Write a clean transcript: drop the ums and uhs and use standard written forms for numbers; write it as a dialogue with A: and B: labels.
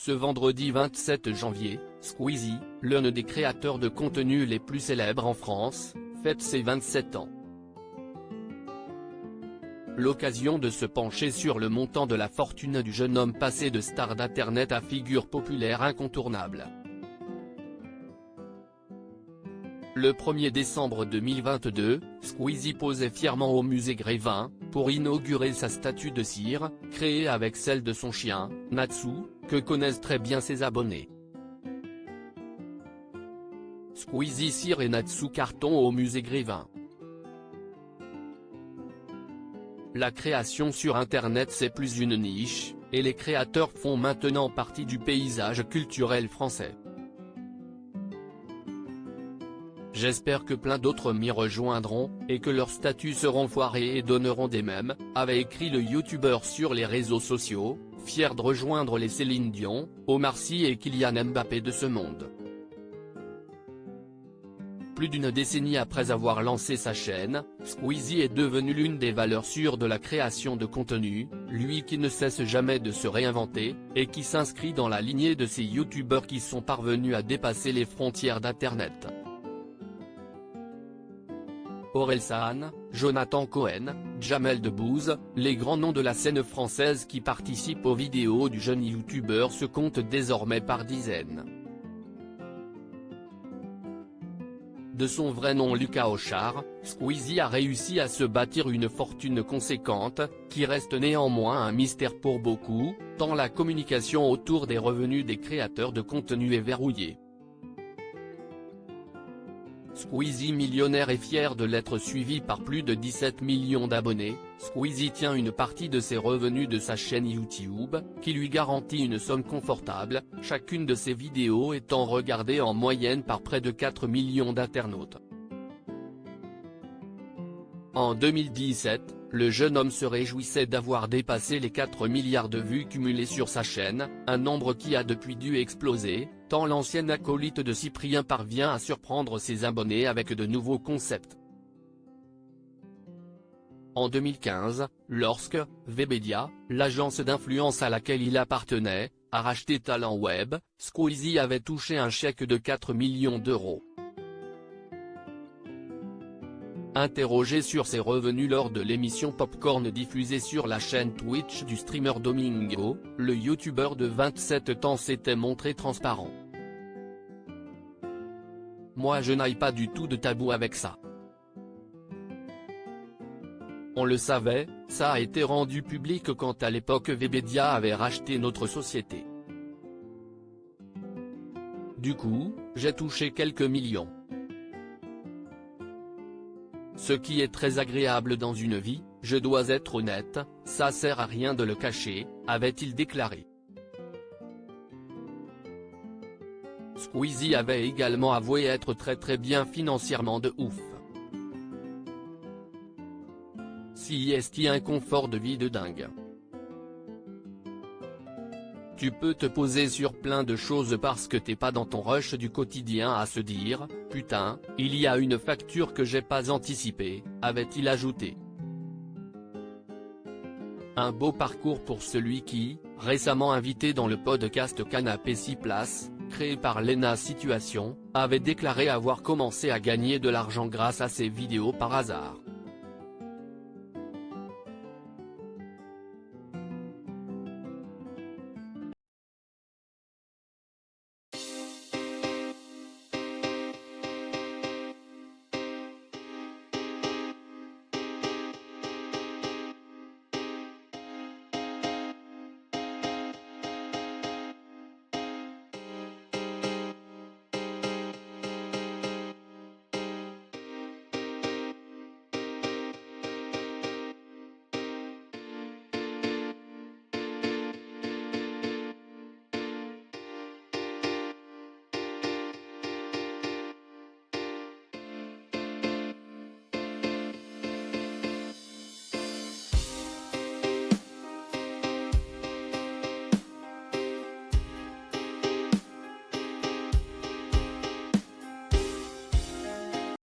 A: Ce vendredi 27 janvier, Squeezie, l'un des créateurs de contenu les plus célèbres en France, fête ses 27 ans. L'occasion de se pencher sur le montant de la fortune du jeune homme passé de star d'internet à figure populaire incontournable. Le 1er décembre 2022, Squeezie posait fièrement au musée Grévin, pour inaugurer sa statue de cire, créée avec celle de son chien, Natsu, que connaissent très bien ses abonnés. Squeezie cire et Natsu carton au musée Grévin. La création sur internet c'est plus une niche, et les créateurs font maintenant partie du paysage culturel français. J'espère que plein d'autres m'y rejoindront, et que leurs statuts seront foirés et donneront des mèmes, avait écrit le youtubeur sur les réseaux sociaux, fier de rejoindre les Céline Dion, Omar Sy et Kylian Mbappé de ce monde. Plus d'une décennie après avoir lancé sa chaîne, Squeezie est devenu l'une des valeurs sûres de la création de contenu, lui qui ne cesse jamais de se réinventer, et qui s'inscrit dans la lignée de ces youtubeurs qui sont parvenus à dépasser les frontières d'internet. Orelsan, Jonathan Cohen, Jamel Debbouze, les grands noms de la scène française qui participent aux vidéos du jeune youtubeur se comptent désormais par dizaines. De son vrai nom Lucas Auchard, Squeezie a réussi à se bâtir une fortune conséquente, qui reste néanmoins un mystère pour beaucoup, tant la communication autour des revenus des créateurs de contenu est verrouillée. Squeezie millionnaire et fier de l'être suivi par plus de 17 millions d'abonnés, Squeezie tient une partie de ses revenus de sa chaîne YouTube, qui lui garantit une somme confortable, chacune de ses vidéos étant regardée en moyenne par près de 4 millions d'internautes. En 2017, le jeune homme se réjouissait d'avoir dépassé les 4 milliards de vues cumulées sur sa chaîne, un nombre qui a depuis dû exploser, tant l'ancien acolyte de Cyprien parvient à surprendre ses abonnés avec de nouveaux concepts. En 2015, lorsque Webedia, l'agence d'influence à laquelle il appartenait, a racheté Talent Web, Squeezie avait touché un chèque de 4 millions d'euros. Interrogé sur ses revenus lors de l'émission Popcorn diffusée sur la chaîne Twitch du streamer Domingo, le youtubeur de 27 ans s'était montré transparent. Moi je n'ai pas du tout de tabou avec ça. On le savait, ça a été rendu public quand à l'époque Webedia avait racheté notre société. Du coup, j'ai touché quelques millions. Ce qui est très agréable dans une vie, je dois être honnête, ça sert à rien de le cacher, avait-il déclaré. Squeezie avait également avoué être très bien financièrement de ouf. Si est un confort de vie de dingue. Tu peux te poser sur plein de choses parce que t'es pas dans ton rush du quotidien à se dire, putain, il y a une facture que j'ai pas anticipée, avait-il ajouté. Un beau parcours pour celui qui, récemment invité dans le podcast Canapé 6 places, créé par Lena Situation, avait déclaré avoir commencé à gagner de l'argent grâce à ses vidéos par hasard.